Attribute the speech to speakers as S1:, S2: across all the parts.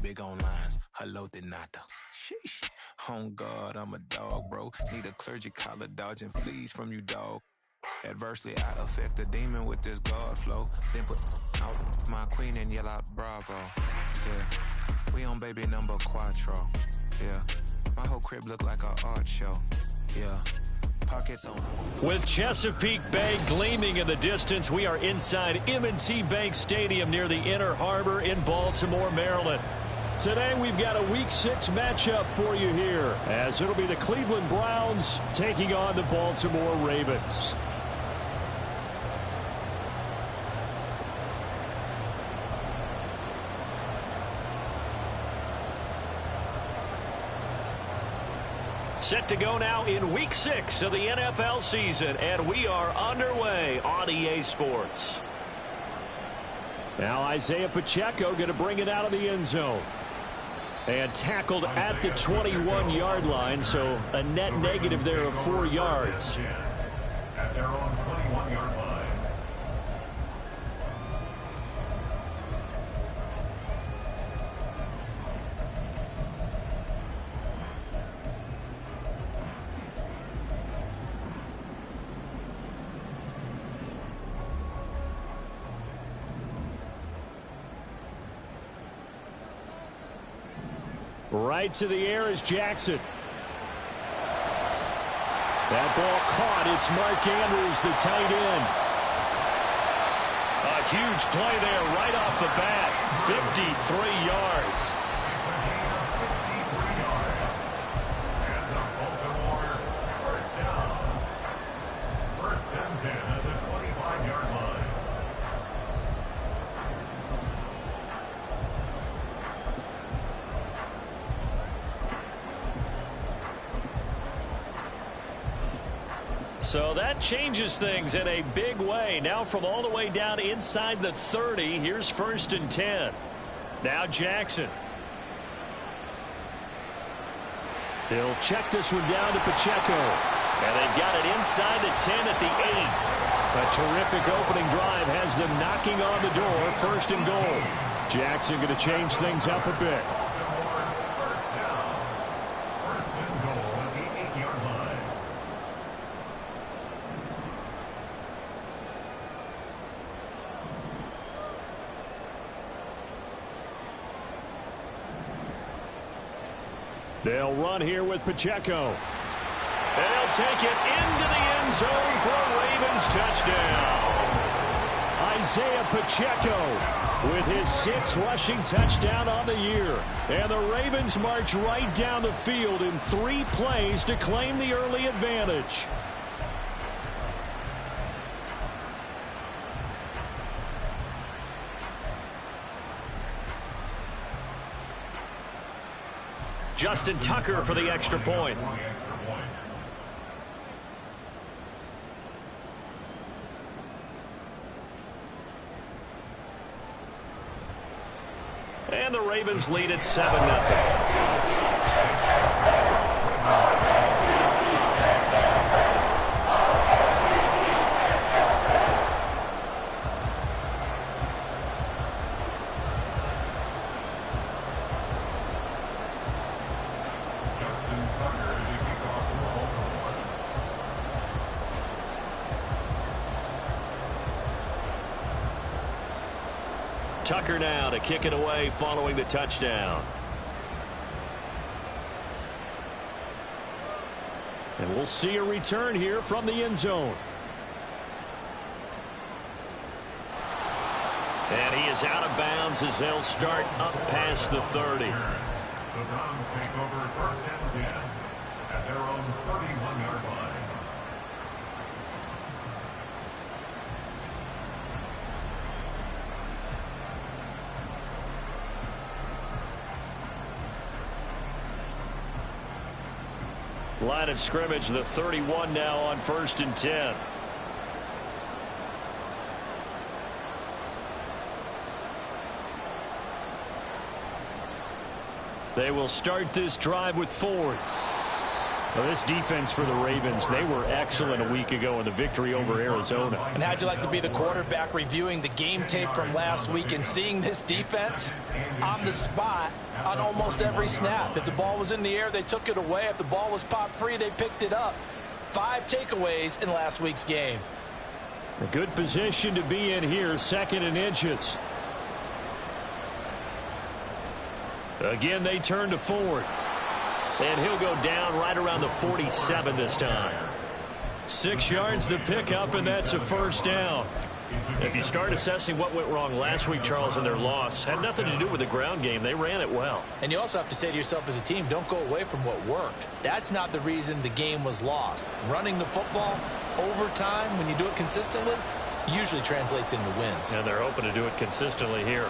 S1: Big on lines, hello de nata. Sheesh. On God, I'm a dog, bro. Need a clergy collar, dodging fleas from you, dog. Adversely, I affect a demon with this God flow. Then put out my queen and yell out bravo. Yeah, we on baby number quattro. Yeah, my whole crib look like a art show. Yeah, pockets on.
S2: With Chesapeake Bay gleaming in the distance, we are inside M&T Bank Stadium near the Inner Harbor in Baltimore, Maryland. Today we've got a Week 6 matchup for you here, as it'll be the Cleveland Browns taking on the Baltimore Ravens. Set to go now in Week 6 of the NFL season, and we are underway on EA Sports. Now Isaiah Pacheco going to bring it out of the end zone. And tackled at the 21-yard line, so a net negative there of 4 yards.
S3: At their own 21-yard line.
S2: Right to the air is Jackson. That ball caught. It's Mark Andrews, the tight end. A huge play there right off the bat. 53 yards.
S3: And the Baltimore first down. First and 10 at the 25-yard line.
S2: So that changes things in a big way. Now from all the way down inside the 30, here's first and 10. Now Jackson. They'll check this one down to Pacheco. And they've got it inside the 10 at the 8. A terrific opening drive has them knocking on the door. First and goal. Jackson going to change things up a bit.
S3: First down. First and goal at the 8-yard line.
S2: They'll run here with Pacheco. They'll take it into the end zone for a Ravens touchdown. Isaiah Pacheco with his 6th rushing touchdown on the year. And the Ravens march right down the field in 3 plays to claim the early advantage. Justin Tucker for the extra point. And the Ravens lead at 7-0. Tucker now to kick it away following the touchdown. And we'll see a return here from the end zone. And he is out of bounds as they'll start up past the 30.
S3: The Browns take over first and 10 at their own 31-yard line.
S2: Line of scrimmage, the 31 now on first and 10. They will start this drive with Ford. Well, this defense for the Ravens, they were excellent a week ago in the victory over Arizona.
S4: And how'd you like to be the quarterback reviewing the game tape from last week and seeing this defense on the spot on almost every snap? If the ball was in the air, they took it away. If the ball was popped free, they picked it up. 5 takeaways in last week's game.
S2: A good position to be in here, 2nd and inches. Again, they turn to Ford. And he'll go down right around the 47 this time. 6 yards to pick up, and that's a first down. If you start assessing what went wrong last week, Charles, in their loss, had nothing to do with the ground game. They ran it well.
S4: And you also have to say to yourself as a team, don't go away from what worked. That's not the reason the game was lost. Running the football over time, when you do it consistently, usually translates into wins.
S2: And they're hoping to do it consistently here.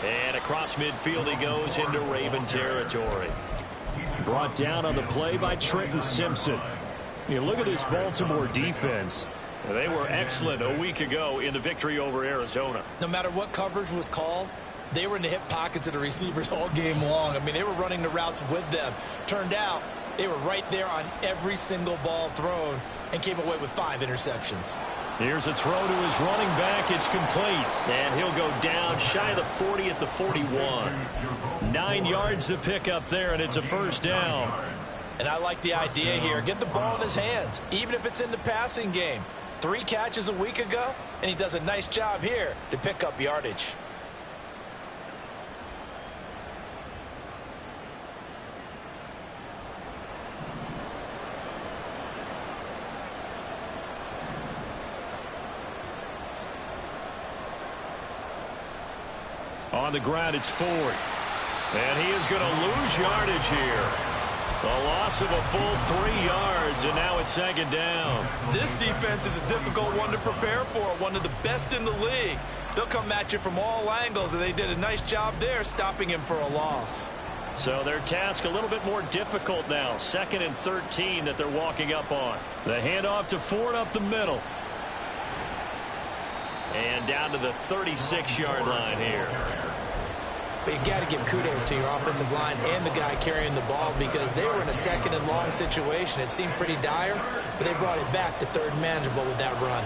S2: And across midfield he goes into Raven territory. Brought down on the play by Trenton Simpson. You look at this Baltimore defense. They were excellent a week ago in the victory over Arizona.
S4: No matter what coverage was called, they were in the hip pockets of the receivers all game long. I mean, they were running the routes with them. Turned out they were right there on every single ball thrown and came away with 5 interceptions.
S2: Here's a throw to his running back. It's complete. And he'll go down shy of the 40 at the 41. 9 yards to pick up there, and it's a first down.
S4: And I like the idea here. Get the ball in his hands, even if it's in the passing game. 3 catches a week ago, and he does a nice job here to pick up yardage.
S2: On the ground, it's Ford. And he is going to lose yardage here. A loss of a full 3 yards, and now it's 2nd down.
S4: This defense is a difficult one to prepare for, one of the best in the league. They'll come at you from all angles, and they did a nice job there stopping him for a loss.
S2: So their task a little bit more difficult now. 2nd and 13 that they're walking up on. The handoff to Ford up the middle. And down to the 36-yard line here.
S4: But you got to give kudos to your offensive line and the guy carrying the ball because they were in a 2nd and long situation. It seemed pretty dire, but they brought it back to 3rd and manageable with that run.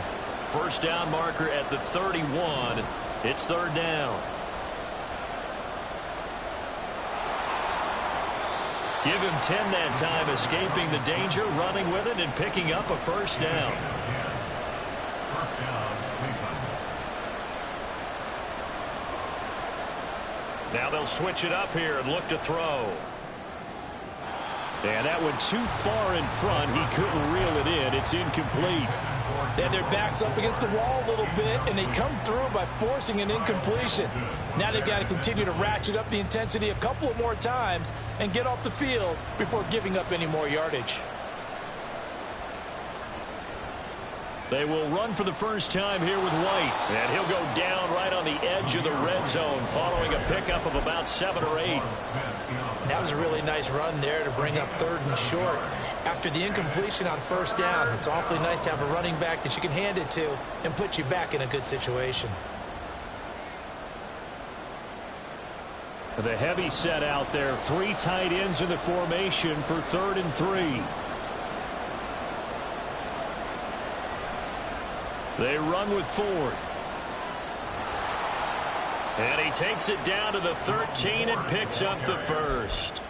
S2: First down marker at the 31. It's 3rd down. Give him 10 that time, escaping the danger, running with it, and picking up a first down. Now they'll switch it up here and look to throw. And that went too far in front. He couldn't reel it in. It's incomplete.
S4: They had their backs up against the wall a little bit, and they come through by forcing an incompletion. Now they've got to continue to ratchet up the intensity a couple of more times and get off the field before giving up any more yardage.
S2: They will run for the first time here with White. And he'll go down right on the edge of the red zone following a pickup of about 7 or 8.
S4: That was a really nice run there to bring up 3rd and short. After the incompletion on first down, it's awfully nice to have a running back that you can hand it to and put you back in a good situation.
S2: The heavy set out there. 3 tight ends in the formation for 3rd and 3. They run with Ford. And he takes it down to the 13 and picks up the first.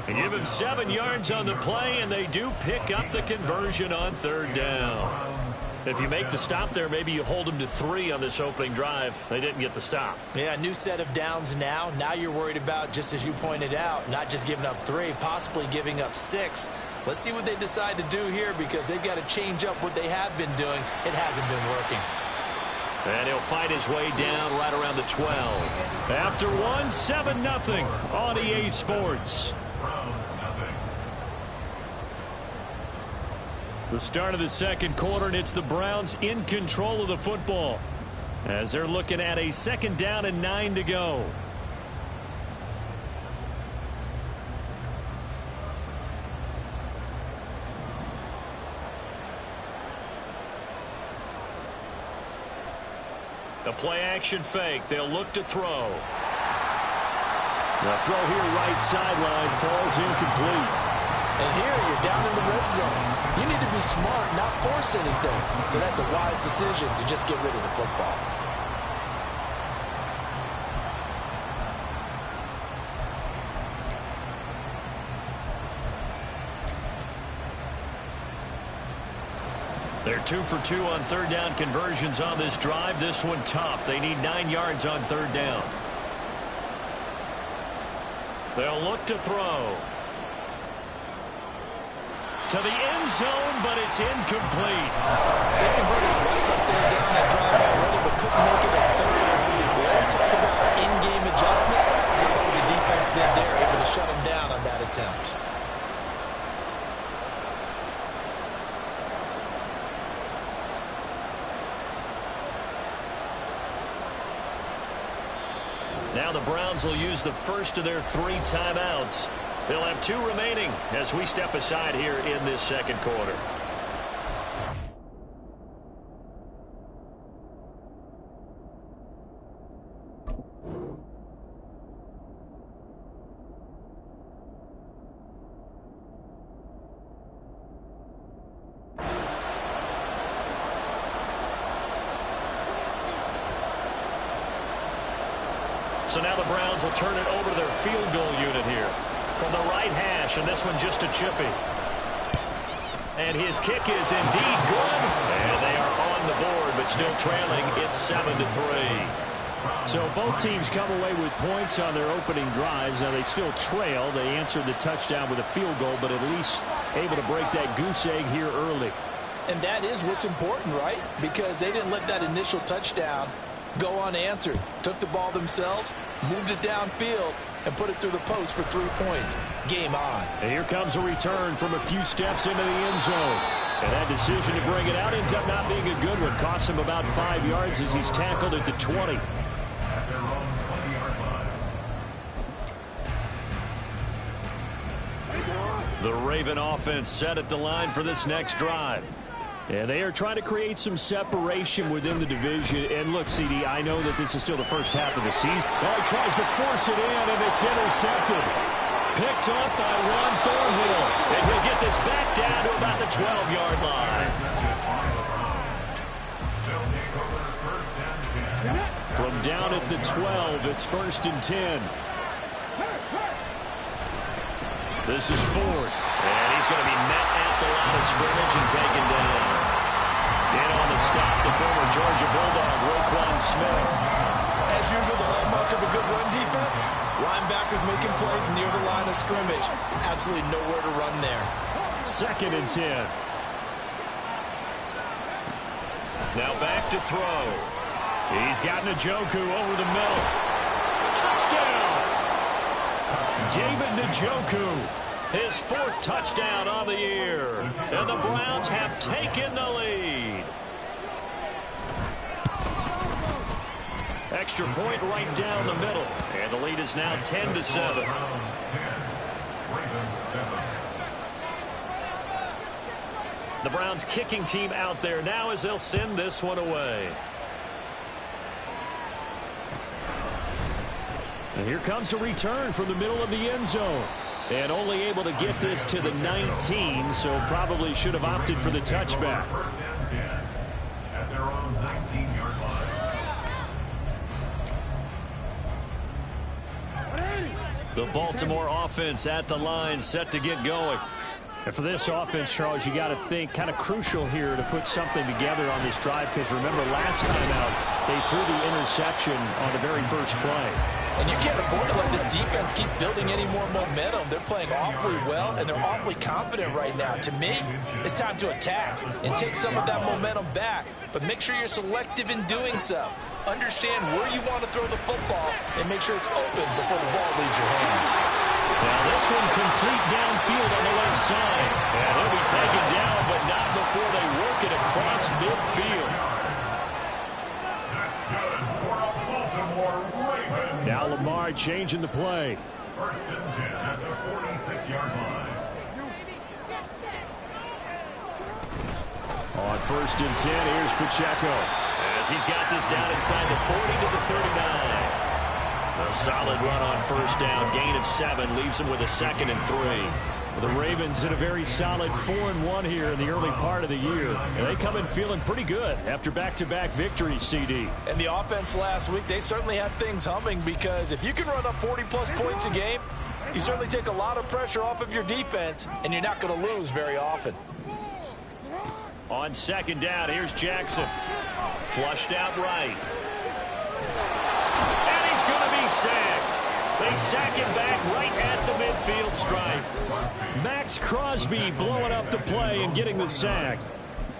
S2: And give him 7 yards on the play, and they do pick up the conversion on 3rd down. If you make the stop there, maybe you hold them to 3 on this opening drive. They didn't get the stop.
S4: Yeah, new set of downs now. Now you're worried about, just as you pointed out, not just giving up 3, possibly giving up 6. Let's see what they decide to do here because they've got to change up what they have been doing. It hasn't been working.
S2: And he'll fight his way down right around the 12. After 1, 7-0 on EA Sports. The start of the 2nd quarter, and it's the Browns in control of the football as they're looking at a 2nd down and 9 to go. A play-action fake. They'll look to throw. The throw here right sideline falls incomplete.
S4: And here you're down in the red zone. You need to be smart, not force anything. So that's a wise decision to just get rid of the football.
S2: They're 2 for 2 on third down conversions on this drive. This one tough. They need 9 yards on third down. They'll look to throw. To the end zone, but it's incomplete.
S4: They converted twice on third down that drive already, but couldn't make it a third. We always talk about in-game adjustments. How about what the defense did there, able to shut them down on that attempt.
S2: Now the Browns will use the first of their 3 timeouts. They'll have 2 remaining as we step aside here in this second quarter. So now the Browns will turn it over to their field goal unit here. From the right hash, and this one just a chippy. And his kick is indeed good. And they are on the board, but still trailing. It's 7-3. So both teams come away with points on their opening drives. Now they still trail. They answered the touchdown with a field goal, but at least able to break that goose egg here early.
S4: And that is what's important, right? Because they didn't let that initial touchdown go unanswered. Took the ball themselves, moved it downfield, and put it through the post for 3 points. Game on.
S2: And here comes a return from a few steps into the end zone. And that decision to bring it out ends up not being a good one. Costs him about 5 yards as he's tackled at the 20.
S3: At their own 20-yard line.
S2: The Raven offense set at the line for this next drive. And they are trying to create some separation within the division. And look, CD, I know that this is still the first half of the season. Oh, he tries to force it in, and it's intercepted. Picked up by Juan Thornhill. And he'll get this back down to about the 12-yard line. From down at the 12, it's 1st and 10. This is Ford. And he's going to be met at the line of scrimmage and taken down. In on the stop, the former Georgia Bulldog, Roquan Smith.
S4: As usual, the hallmark of a good run defense, linebackers making plays near the line of scrimmage. Absolutely nowhere to run there.
S2: 2nd and 10. Now back to throw. He's got Njoku over the middle. Touchdown! David Njoku. His 4th touchdown on the year. And the Browns have taken the lead. Extra point right down the middle. And the lead is now 10-7. The Browns kicking team out there now as they'll send this one away. And here comes a return from the middle of the end zone. And only able to get this to the 19, so probably should have opted for the touchback.
S3: 1st and 10 at their own 19-yard line.
S2: The Baltimore offense at the line, set to get going. And for this offense, Charles, you got to think kind of crucial here to put something together on this drive, because remember last time out, they threw the interception on the very first play.
S4: And you can't afford to let this defense keep building any more momentum. They're playing awfully well, and they're awfully confident right now. To me, it's time to attack and take some of that momentum back. But make sure you're selective in doing so. Understand where you want to throw the football and make sure it's open before the ball leaves your hands.
S2: Now this one complete downfield on the left side. And he'll be taken down, but not before they work it across midfield.
S3: That's good for a Baltimore Raven.
S2: Now Lamar changing the play.
S3: 1st and 10 at the 46-yard line.
S2: On 1st and 10, here's Pacheco. As he's got this down inside the 40 to the 39. A solid run on first down. Gain of 7 leaves them with a 2nd and 3. The Ravens in a very solid 4-1 here in the early part of the year. And they come in feeling pretty good after back-to-back victories, CD.
S4: And the offense last week, they certainly had things humming, because if you can run up 40-plus points a game, you certainly take a lot of pressure off of your defense, and you're not going to lose very often.
S2: On 2nd down, here's Jackson. Flushed out right. And he's going to be sacked. They sack him back right at the midfield stripe. Max Crosby blowing up the play and getting the sack.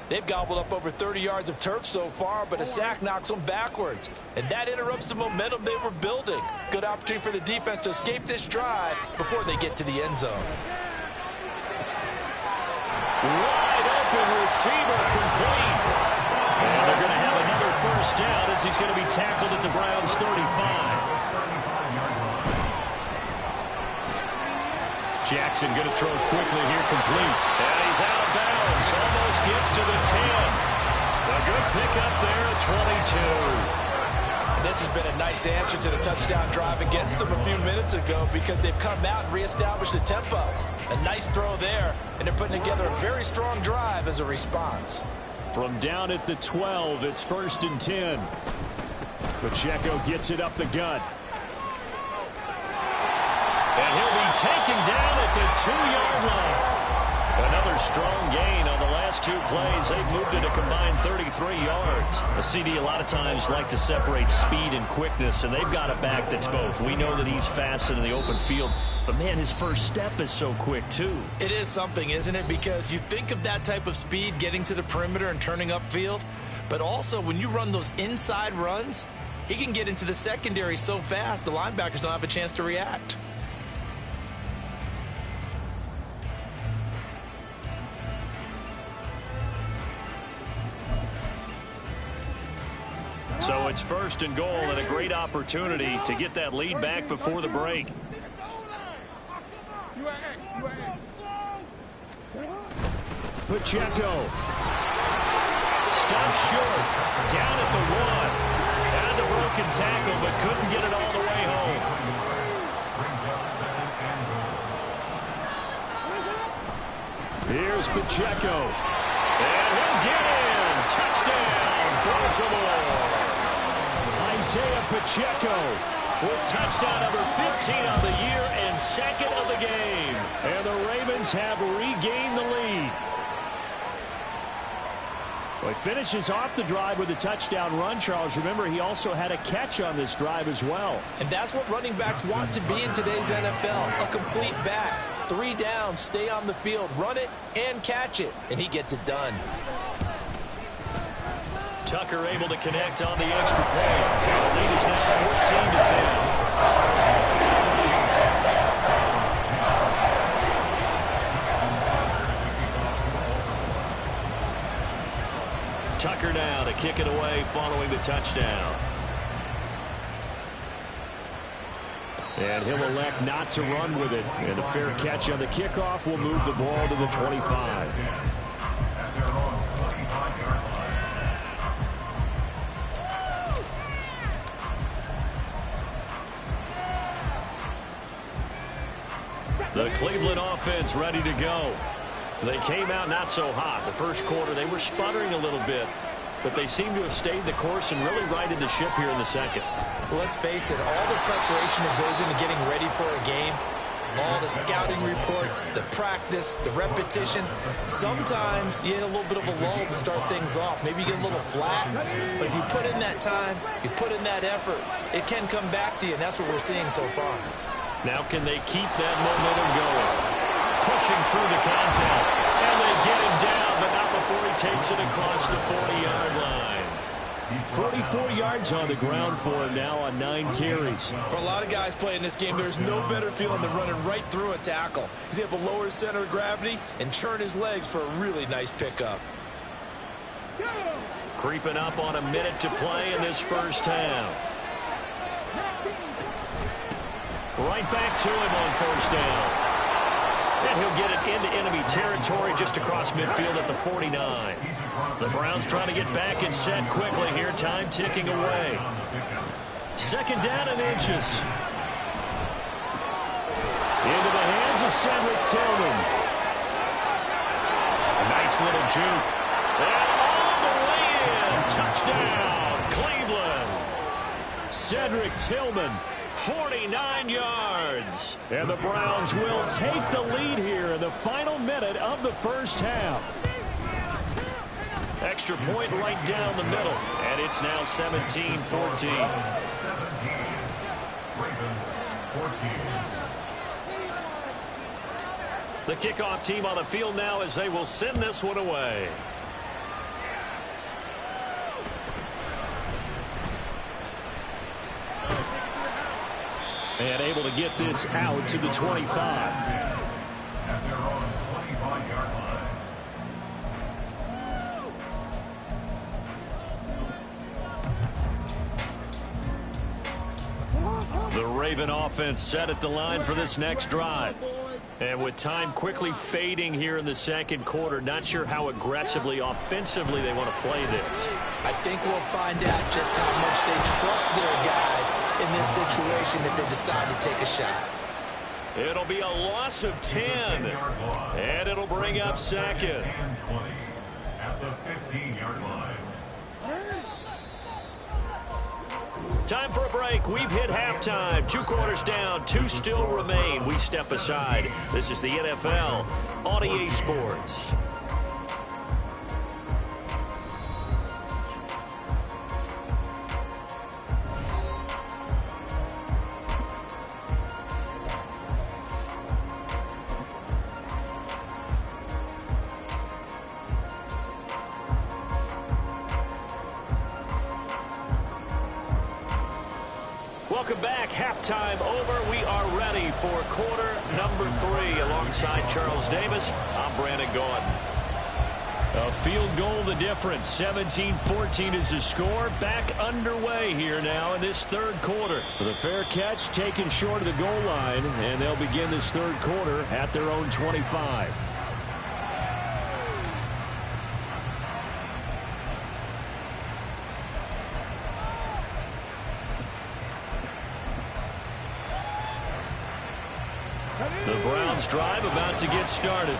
S4: They've gobbled up over 30 yards of turf so far, but a sack knocks them backwards. And that interrupts the momentum they were building. Good opportunity for the defense to escape this drive before they get to the end zone.
S2: Wide open receiver, complete. And they're going to have another first down as he's going to be tackled at the Browns' 35. Jackson going to throw quickly here, complete. And he's out of bounds. Almost gets to the 10. A good pickup there at 22.
S4: This has been a nice answer to the touchdown drive against them a few minutes ago, because they've come out and reestablished the tempo. A nice throw there, and they're putting together a very strong drive as a response.
S2: From down at the 12, it's 1st and 10. Pacheco gets it up the gut. And he'll be taken down at the 2-yard line. Another strong gain on the last 2 plays. They've moved it a combined 33 yards. A CD a lot of times like to separate speed and quickness, and they've got a back that's both. We know that he's fast in the open field, but, man, his first step is so quick, too.
S4: It is something, isn't it? Because you think of that type of speed getting to the perimeter and turning upfield, but also when you run those inside runs, he can get into the secondary so fast the linebackers don't have a chance to react.
S2: So it's 1st and goal, and a great opportunity to get that lead back before the break. Pacheco. Stops short. Down at the 1. Had the broken tackle, but couldn't get it all the way home. Here's Pacheco. And he'll get in. Touchdown, Baltimore. Isaiah Pacheco with touchdown number 15 on the year and 2nd of the game. And the Ravens have regained the lead. Well, he finishes off the drive with a touchdown run, Charles. Remember, he also had a catch on this drive as well.
S4: And that's what running backs want to be in today's NFL, a complete back. 3 downs, stay on the field, run it, and catch it. And he gets it done.
S2: Tucker able to connect on the extra point. The lead is now 14-10. Tucker now to kick it away following the touchdown. And he'll elect not to run with it. And a fair catch on the kickoff will move the ball to the 25. The Cleveland offense ready to go. They came out not so hot. The first quarter, they were sputtering a little bit, but they seem to have stayed the course and really righted the ship here in the second.
S4: Well, let's face it, all the preparation that goes into getting ready for a game, all the scouting reports, the practice, the repetition, sometimes you hit a little bit of a lull to start things off. Maybe you get a little flat, but if you put in that time, you put in that effort, it can come back to you, and that's what we're seeing so far.
S2: Now can they keep that momentum going? Pushing through the contact. And they get him down, but not before he takes it across the 40-yard line. 44 yards on the ground for him now on 9 carries.
S4: For a lot of guys playing this game, there's no better feeling than running right through a tackle. He's able to lower his center of gravity and churn his legs for a really nice pickup.
S2: Creeping up on a minute to play in this first half. Right back to him on first down. And he'll get it into enemy territory just across midfield at the 49. The Browns trying to get back and set quickly here. Time ticking away. 2nd down and inches. Into the hands of Cedric Tillman. A nice little juke. And all the way in. Touchdown, Cleveland. Cedric Tillman, 49 yards. And the Browns will take the lead here in the final minute of the first half. Extra point right down the middle. And it's now 17-14.
S3: 17. Ravens 14.
S2: The kickoff team on the field now as they will send this one away. And able to get this out to the 25.
S3: At their own 25-yard line.
S2: The Raven offense set at the line for this next drive. And with time quickly fading here in the second quarter, not sure how aggressively, offensively they want to play this.
S4: I think we'll find out just how much they trust their guys in this situation if they decide to take a shot.
S2: It'll be a loss of 10. And it'll bring up second.
S3: And 20 at the 15-yard line.
S2: Time for a break. We've hit halftime. 2 quarters down. 2 still remain. We step aside. This is the NFL on EA Sports. Welcome back. Halftime over. We are ready for quarter number 3. Alongside Charles Davis, I'm Brandon Gaudin. A field goal the difference. 17-14 is the score. Back underway here now in this third quarter. The fair catch taken short of the goal line, and they'll begin this third quarter at their own 25. The Browns drive about to get started.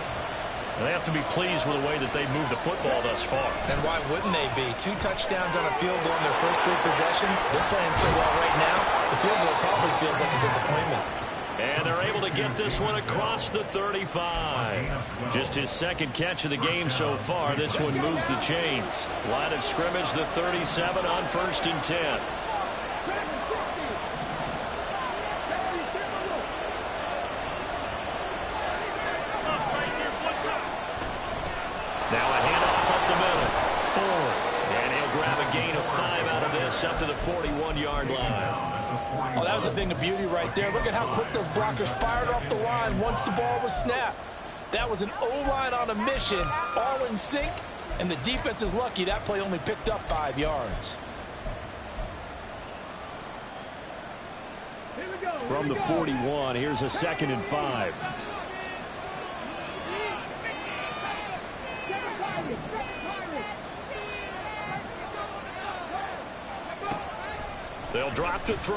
S2: They have to be pleased with the way that they've moved the football thus far.
S4: And why wouldn't they be? 2 touchdowns on a field goal in their first 3 possessions. They're playing so well right now, the field goal probably feels like a disappointment.
S2: And they're able to get this one across the 35. Just his second catch of the game so far. This one moves the chains. Line of scrimmage, the 37 on 1st and 10. Now a handoff up the middle. Forward. And he'll grab a gain of 5 out of this up to the 41-yard line.
S4: Oh, that was a thing of beauty right there. Look at how quick those blockers fired off the line once the ball was snapped. That was an O-line on a mission, all in sync, and the defense is lucky that play only picked up 5 yards.
S2: From the 41, here's a 2nd and 5. They'll drop to throw.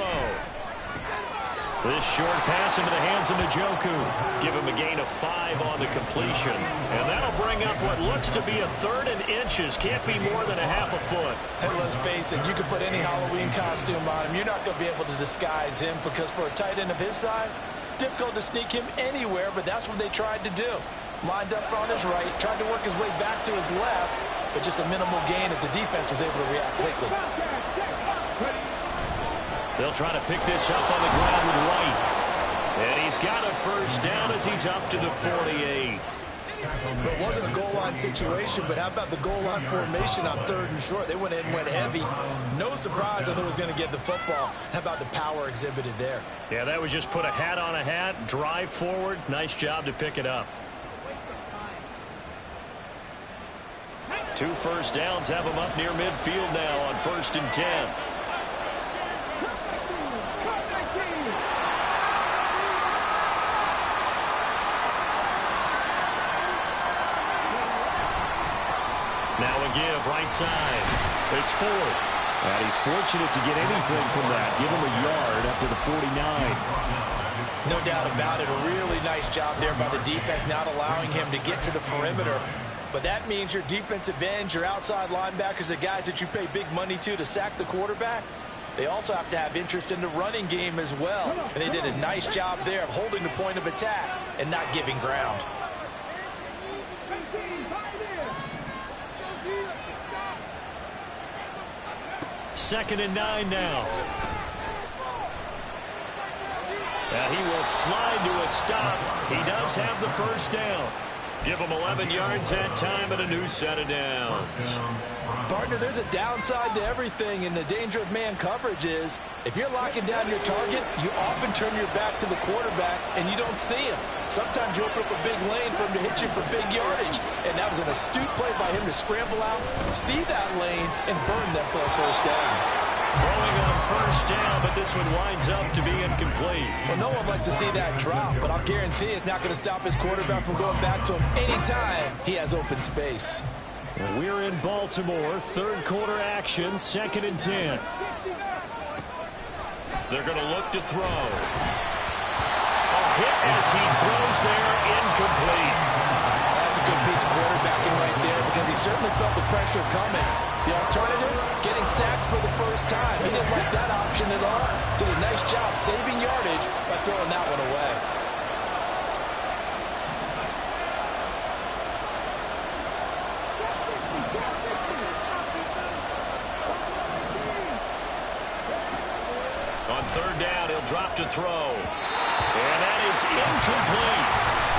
S2: This short pass into the hands of Njoku. Give him a gain of 5 on the completion. And that'll bring up what looks to be a 3rd and inches. Can't be more than a half a foot.
S4: Hey, let's face it, you can put any Halloween costume on him. You're not going to be able to disguise him because for a tight end of his size, difficult to sneak him anywhere, but that's what they tried to do. Lined up on his right, tried to work his way back to his left, but just a minimal gain as the defense was able to react quickly.
S2: They'll try to pick this up on the ground with Wright. And he's got a first down as he's up to the 48.
S4: But it wasn't a goal line situation, but how about the goal line formation on 3rd and short? They went in, went heavy. No surprise that it was going to get the football. How about the power exhibited there?
S2: Yeah, that was just put a hat on a hat, drive forward. Nice job to pick it up. 2 first downs have them up near midfield now on 1st and 10. Now a give right side. It's Ford. And he's fortunate to get anything from that. Give him a yard after the 49.
S4: No doubt about it. A really nice job there by the defense, not allowing him to get to the perimeter. But that means your defensive ends, your outside linebackers, the guys that you pay big money to sack the quarterback, they also have to have interest in the running game as well. And they did a nice job there of holding the point of attack and not giving ground.
S2: Second and 9 now. And he will slide to a stop. He does have the first down. Give him 11 yards that time and a new set of downs.
S4: Partner, there's a downside to everything, and the danger of man coverage is if you're locking down your target, you often turn your back to the quarterback and you don't see him. Sometimes you open up a big lane for him to hit you for big yardage, and that was an astute play by him to scramble out, see that lane, and burn them for a first down.
S2: Throwing on first down, but this one winds up to be incomplete.
S4: Well, no one likes to see that drop, but I'll guarantee it's not going to stop his quarterback from going back to him anytime he has open space.
S2: We're in Baltimore, third quarter action, 2nd and 10. They're going to look to throw. A hit as he throws there, incomplete.
S4: That's a good piece of quarterbacking right there because he certainly felt the pressure coming. The alternative, getting sacked for the first time. He didn't like that option at all. Did a nice job saving yardage by throwing that one away.
S2: On third down, he'll drop to throw. And that is incomplete.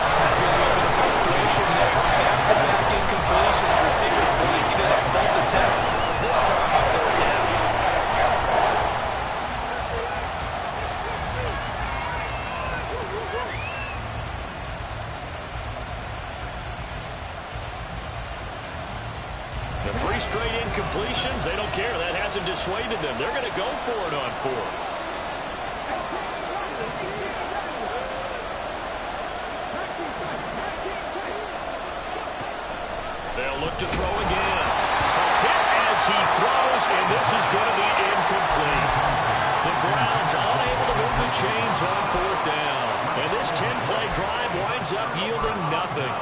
S4: There's been a little bit of frustration there. Back-to-back incompletions. Receivers blinking it at both attempts. This time on third down.
S2: The 3 straight incompletions, they don't care. That hasn't dissuaded them. They're going to go for it on 4th. They'll look to throw again. A hit as he throws, and this is going to be incomplete. The Browns unable to move the chains on 4th down. And this 10-play drive winds up yielding nothing.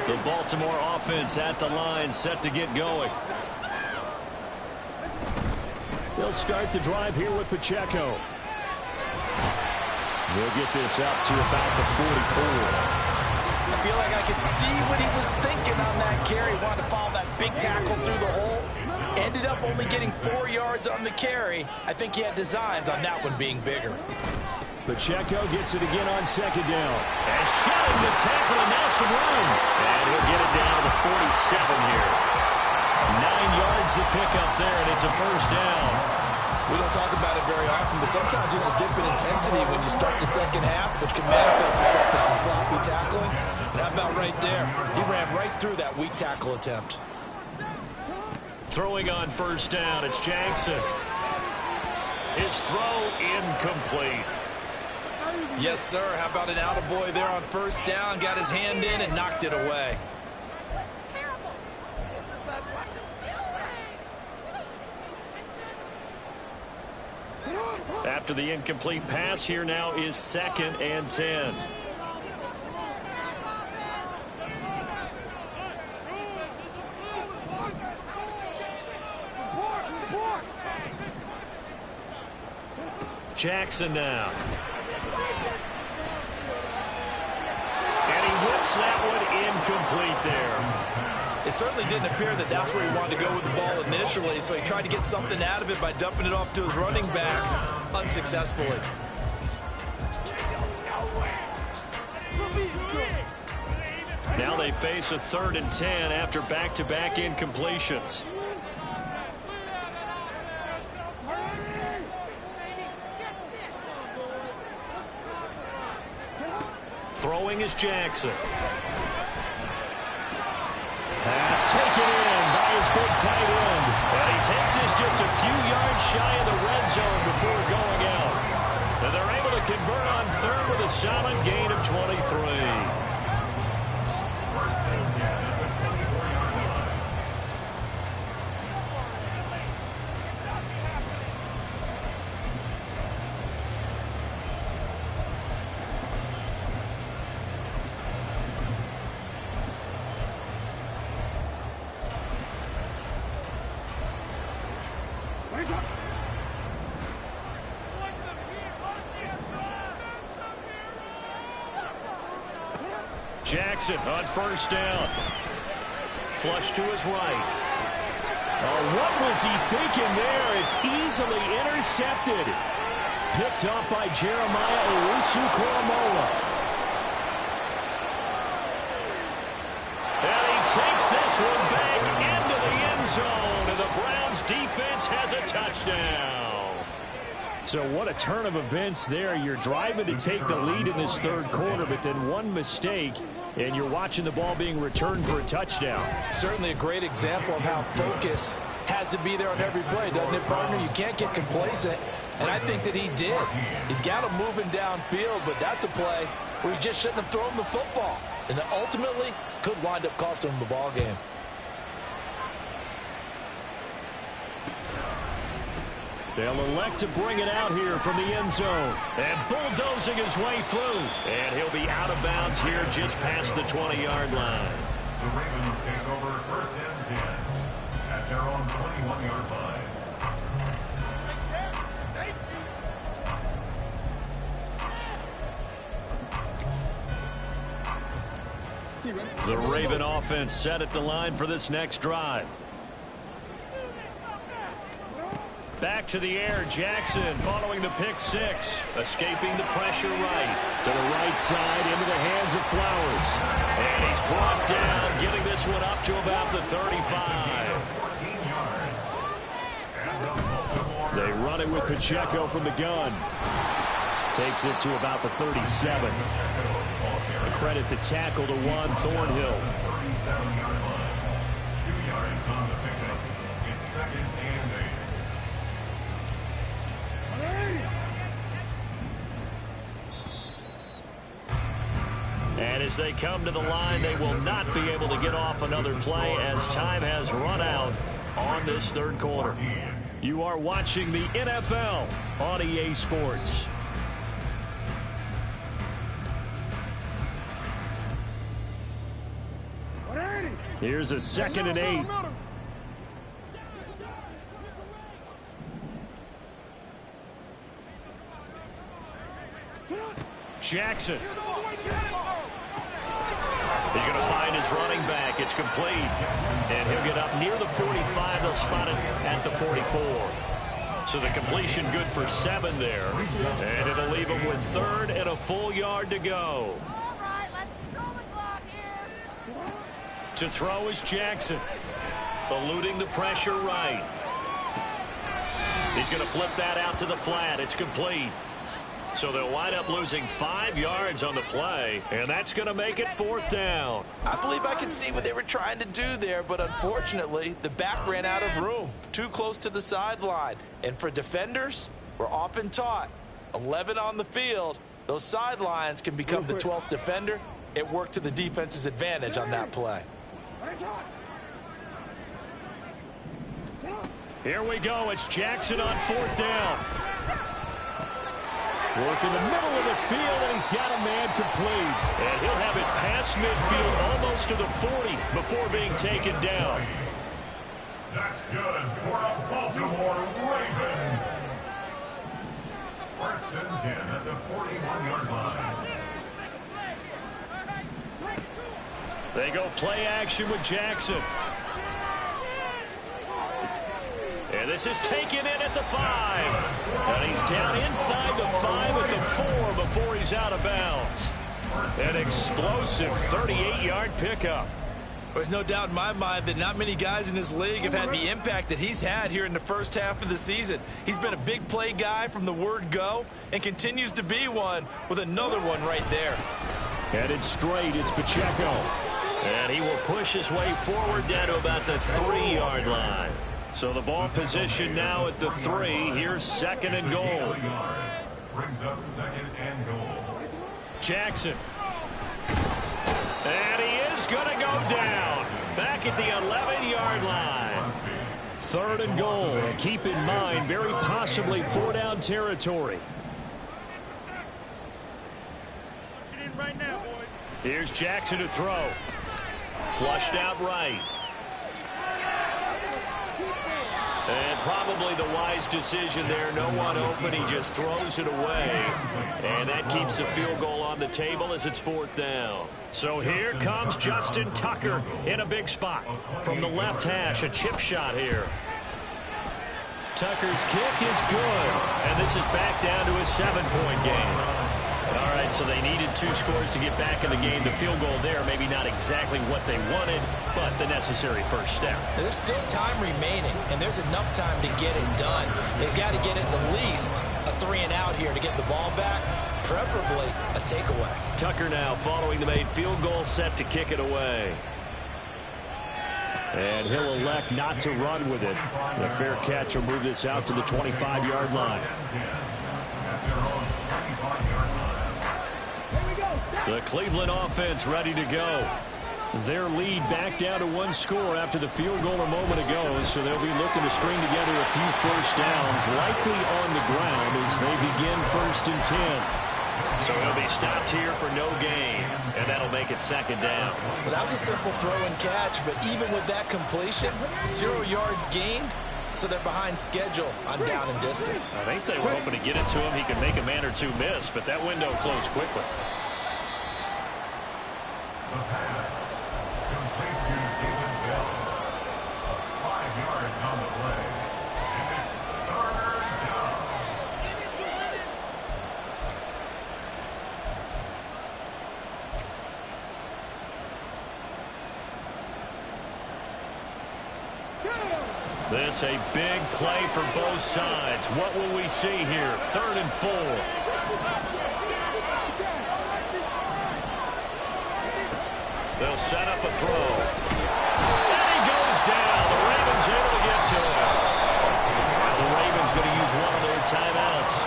S2: The Baltimore offense at the line, set to get going. They'll start the drive here with Pacheco. We'll get this up to about the 44.
S4: I feel like I could see what he was thinking on that carry. Wanted to follow that big tackle through the hole. Ended up only getting 4 yards on the carry. I think he had designs on that one being bigger.
S2: Pacheco gets it again on 2nd down. And shutting the tackle, and now some room. And he'll get it down to the 47 here. 9 yards to pick up there, and it's a first down.
S4: We don't talk about it very often, but sometimes there's a dip in intensity when you start the second half, which can manifest itself in some sloppy tackling. And how about right there? He ran right through that weak tackle attempt.
S2: Throwing on first down, it's Jackson. His throw incomplete.
S4: Yes, sir. How about an attaboy there on first down? Got his hand in and knocked it away.
S2: After the incomplete pass, here now is 2nd and 10. Jackson now. And he whips that one incomplete there.
S4: It certainly didn't appear that that's where he wanted to go with the ball initially, so he tried to get something out of it by dumping it off to his running back unsuccessfully.
S2: Now they face a 3rd and 10 after back-to-back incompletions. Throwing is Jackson. Pass taken in by his big tight end. And he takes this just a few yards shy of the red zone before going out. And they're able to convert on 3rd with a solid gain of 23. Jackson on first down. Flush to his right. Oh, what was he thinking there? It's easily intercepted. Picked up by Jeremiah Owusu-Koramoah. And he takes this one back into the end zone. And the Browns defense has a touchdown. So what a turn of events there. You're driving to take the lead in this third quarter, but then one mistake, and you're watching the ball being returned for a touchdown.
S4: Certainly a great example of how focus has to be there on every play, doesn't it, partner? You can't get complacent, and I think that he did. He's got him moving downfield, but that's a play where he just shouldn't have thrown the football, and that ultimately could wind up costing him the ball game.
S2: They'll elect to bring it out here from the end zone. And bulldozing his way through. And he'll be out of bounds here just past the 20-yard line.
S3: The Ravens take over first and 10 at their own 21-yard line.
S2: The Raven offense set at the line for this next drive. Back to the air, Jackson following the pick six. Escaping the pressure right. To the right side, into the hands of Flowers. And he's brought down, getting this one up to about the 35. They run it with Pacheco from the gun. Takes it to about the 37. A credit the tackle to Juan Thornhill.
S3: 37-yard line. 2 yards on the pickup. It's second and 8.
S2: And as they come to the line, they will not be able to get off another play as time has run out on this third quarter. You are watching the NFL on EA Sports. Here's a 2nd and 8. Jackson. He's going to find his running back. It's complete. And he'll get up near the 45. They'll spot it at the 44. So the completion good for 7 there. And it'll leave him with 3rd and a full yard to go.
S5: All right, let's control the clock here.
S2: To throw is Jackson. Eluding the pressure right. He's going to flip that out to the flat. It's complete. So they'll wind up losing 5 yards on the play, and that's going to make it 4th down.
S4: I believe I can see what they were trying to do there, but unfortunately, the back ran out of room, too close to the sideline. And for defenders, we're often taught, 11 on the field, those sidelines can become the 12th defender. It worked to the defense's advantage on that play.
S2: Here we go. It's Jackson on 4th down. Work in the middle of the field, and he's got a man complete. And he'll have it past midfield, almost to the 40, before being taken down.
S3: That's good for a Baltimore Ravens. First and 10 at the 41-yard line.
S2: They go play action with Jackson. And this is taken in at the 5. And he's down inside the 5 at the 4 before he's out of bounds. An explosive 38-yard pickup.
S4: There's no doubt in my mind that not many guys in this league have had the impact that he's had here in the first half of the season. He's been a big play guy from the word go and continues to be one with another one right there.
S2: Headed straight, it's Pacheco. And he will push his way forward down to about the 3-yard line. So the ball position now at the 3. Here's 2nd and goal.
S3: Brings up 2nd and goal.
S2: Jackson. And he is going to go down. Back at the 11-yard line. 3rd and goal. And keep in mind, very possibly 4-down territory. Here's Jackson to throw. Flushed out right. And probably the wise decision there. No one open. He just throws it away. And that keeps the field goal on the table as it's 4th down. So here comes Justin Tucker in a big spot. From the left hash, a chip shot here. Tucker's kick is good. And this is back down to a 7-point game. All right, so they needed 2 scores to get back in the game. The field goal there, maybe not exactly what they wanted, but the necessary first step.
S4: There's still time remaining, and there's enough time to get it done. They've got to get at the least a 3-and-out here to get the ball back, preferably a takeaway.
S2: Tucker now following the made field goal, set to kick it away. And he'll elect not to run with it. The fair catch will move this out to the 25-yard line. The Cleveland offense ready to go. Their lead back down to 1 score after the field goal a moment ago, so they'll be looking to string together a few first downs, likely on the ground as they begin 1st and 10. So he'll be stopped here for no gain, and that'll make it 2nd down.
S4: Well, that was a simple throw and catch, but even with that completion, 0 yards gained, so they're behind schedule on down and distance.
S2: I think they were hoping to get it to him. He could make a man or 2 miss, but that window closed quickly.
S3: The pass complete to David Bell. 5 yards on the play. And it's 3rd down.
S5: Get it to win it.
S2: This a big play for both sides. What will we see here? 3rd and 4. They'll set up a throw. And he goes down. The Ravens able to get to him. The Ravens going to use one of their timeouts.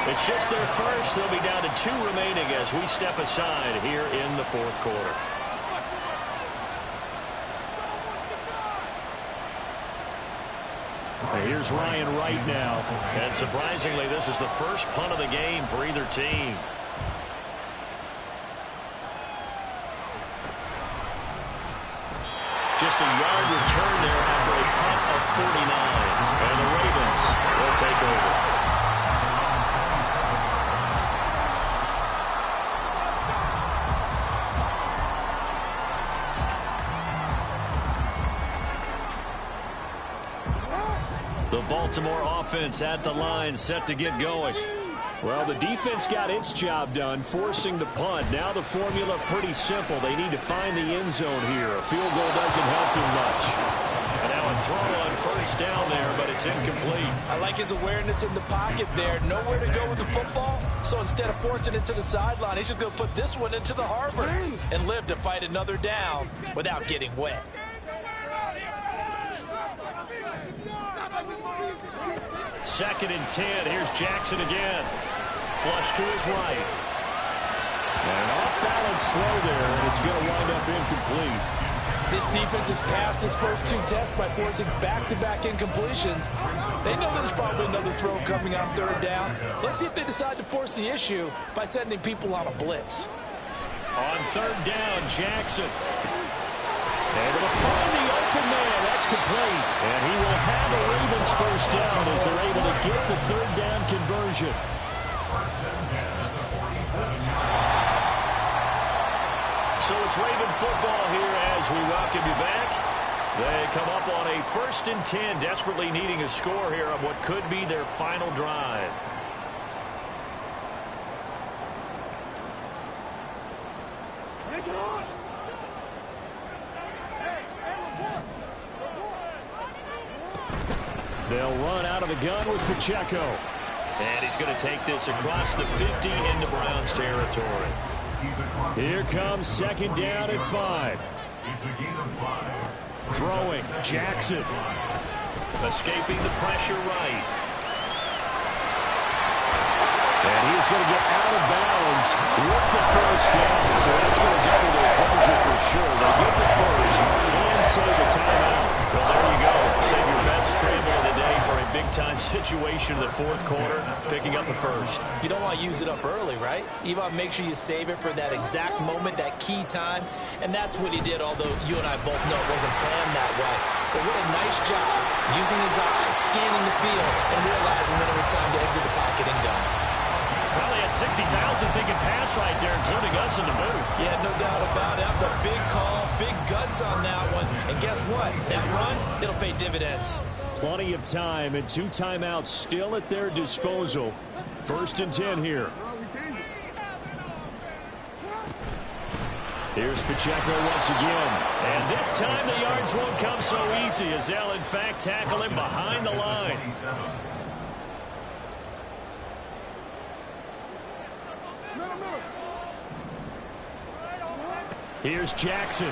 S2: It's just their first. They'll be down to 2 remaining as we step aside here in the 4th quarter. Here's Ryan Wright now. And surprisingly, this is the first punt of the game for either team. Just a yard return there after a punt of 49. And the Ravens will take over. The Baltimore offense at the line, set to get going. Well, the defense got its job done, forcing the punt. Now the formula pretty simple. They need to find the end zone here. A field goal doesn't help too much. And now a throw on 1st down there, but it's incomplete.
S4: I like his awareness in the pocket there. Nowhere to go with the football, so instead of forcing it to the sideline, he's just going to put this one into the harbor and live to fight another down without getting wet.
S2: 2nd and 10. Here's Jackson again. Flush to his right. And off-balance throw there, and it's going to wind up incomplete.
S4: This defense has passed its first 2 tests by forcing back-to-back incompletions. They know there's probably another throw coming on 3rd down. Let's see if they decide to force the issue by sending people on a blitz.
S2: On 3rd down, Jackson. Able to find the open man. That's complete. And he will have a Ravens first down as they're able to get the 3rd down conversion.
S3: 1st and 10 at the 47.
S2: So it's Raven football here as we welcome you back. They come up on a 1st and 10, desperately needing a score here on what could be their final drive. They'll run out of the gun with Pacheco. And he's going to take this across the 50 into Browns territory. Here comes 2nd down at 5. Throwing, Jackson. Escaping the pressure right. And he's going to get out of bounds with the first down. So that's going to double their pleasure for sure. They get the first and save the timeout. Well, there you go. Save your best scramble of the day for a big big-time situation in the fourth quarter, picking up the first.
S4: You don't want to use it up early, right? You want to make sure you save it for that exact moment, that key time, and that's what he did, although you and I both know it wasn't planned that way. But what a nice job using his eyes, scanning the field, and realizing that it was time to exit the pocket and go.
S2: Probably had 60,000 thinking pass right there, including us in the booth.
S4: Yeah, no doubt about it. That was a big call, big guts on that one. And guess what? That run, it'll pay dividends.
S2: Plenty of time and 2 timeouts still at their disposal. 1st and 10 here. Here's Pacheco once again. And this time the yards won't come so easy as they'll, in fact, tackle him behind the line. Here's Jackson.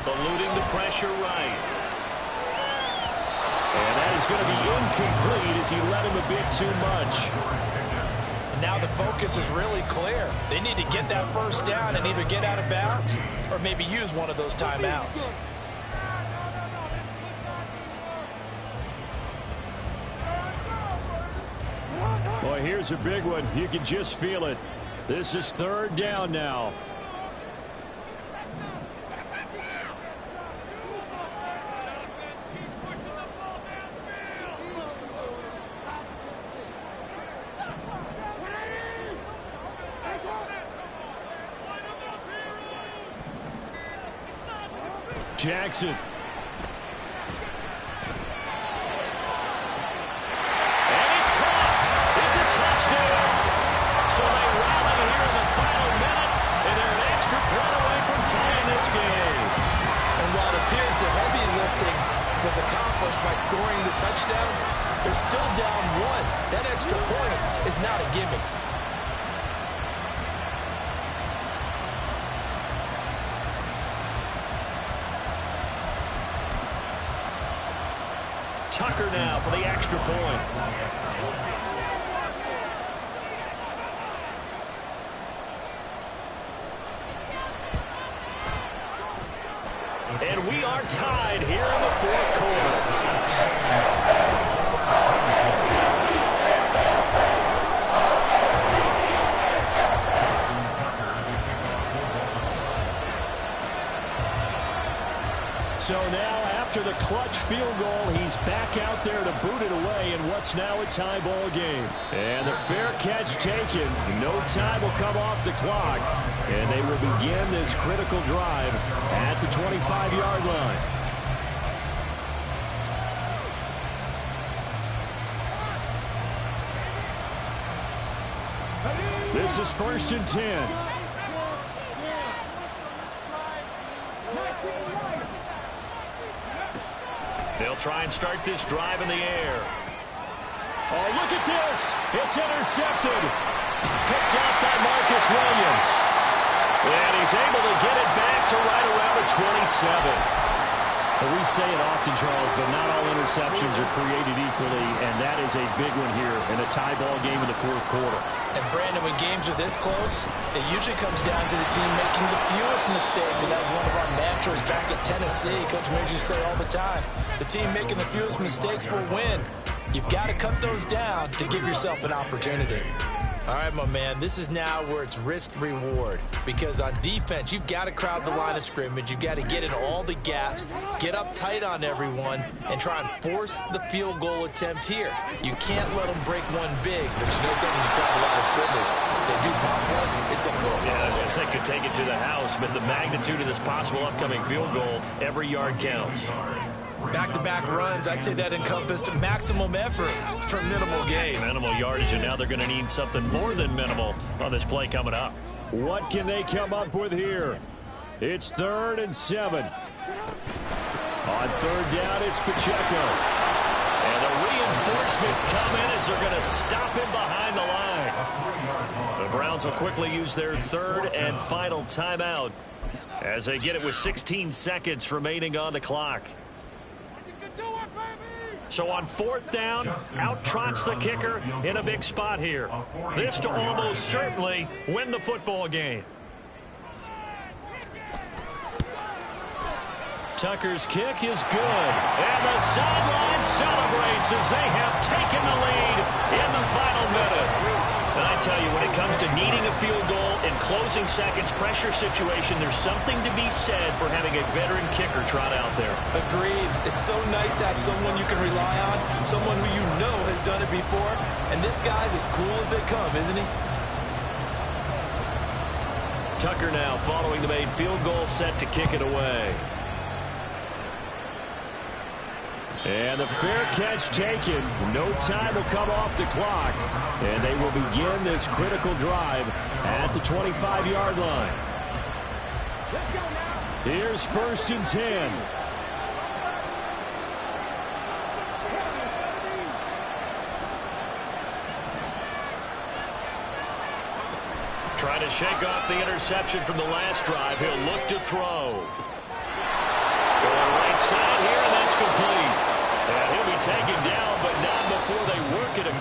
S2: Eluding the pressure right. And that is going to be incomplete as he led him a bit too much.
S4: Now the focus is really clear. They need to get that first down and either get out of bounds or maybe use one of those timeouts.
S2: Boy, here's a big one. You can just feel it. This is 3rd down now. Jackson. And it's caught. It's a touchdown. So they rally here in the final minute, and they're an extra point away from tying this game.
S4: And while it appears the heavy lifting was accomplished by scoring the touchdown, they're still down 1. That extra point is not a gimme.
S2: Tucker now for the extra point. And we are tied here in the 4th quarter. So now, after the clutch field goal, he's back out there to boot it away in what's now a tie ball game. And the fair catch taken. No time will come off the clock. And they will begin this critical drive at the 25-yard line. This is 1st and 10. They'll try and start this drive in the air. Oh, look at this. It's intercepted. Picked off by Marcus Williams. And he's able to get it back to right around the 27. Well, we say it often, Charles, but not all interceptions are created equally, and that is a big one here in a tie ball game in the 4th quarter.
S4: And, Brandon, when games are this close, it usually comes down to the team making the fewest mistakes, and that was one of our mantras back at Tennessee. Coach Mears used to say all the time, the team making the fewest mistakes will win. You've got to cut those down to give yourself an opportunity. All right, my man, this is now where it's risk-reward, because on defense, you've got to crowd the line of scrimmage. You've got to get in all the gaps, get up tight on everyone, and try and force the field goal attempt here. You can't let them break one big, but you know something, you crowd the line of scrimmage. If they do pop one, it's going to go.
S2: Yeah, I was going to say, could take it to the house, but the magnitude of this possible upcoming field goal, every yard counts.
S4: Back-to-back runs, I'd say that encompassed maximum effort for minimal gain.
S2: Minimal yardage, and now they're going to need something more than minimal on this play coming up. What can they come up with here? It's 3rd and 7. On 3rd down, it's Pacheco. And the reinforcements come in as they're going to stop him behind the line. The Browns will quickly use their 3rd and final timeout as they get it with 16 seconds remaining on the clock. So on 4th down, out trots the kicker in a big spot here. This to almost certainly win the football game. Tucker's kick is good. And the sideline celebrates as they have taken the lead in the final minute. And I tell you, when it comes to needing a field goal in closing seconds, pressure situation, there's something to be said for having a veteran kicker trot out there.
S4: Agreed. It's so nice to have someone you can rely on, someone who you know has done it before. And this guy's as cool as they come, isn't he?
S2: Tucker now following the made field goal, set to kick it away. And the fair catch taken. No time will come off the clock. And they will begin this critical drive at the 25-yard line. Here's 1st and 10. Trying to shake off the interception from the last drive. He'll look to throw. Going right side here, and that's complete. And he'll be taken down, but not before they work it across.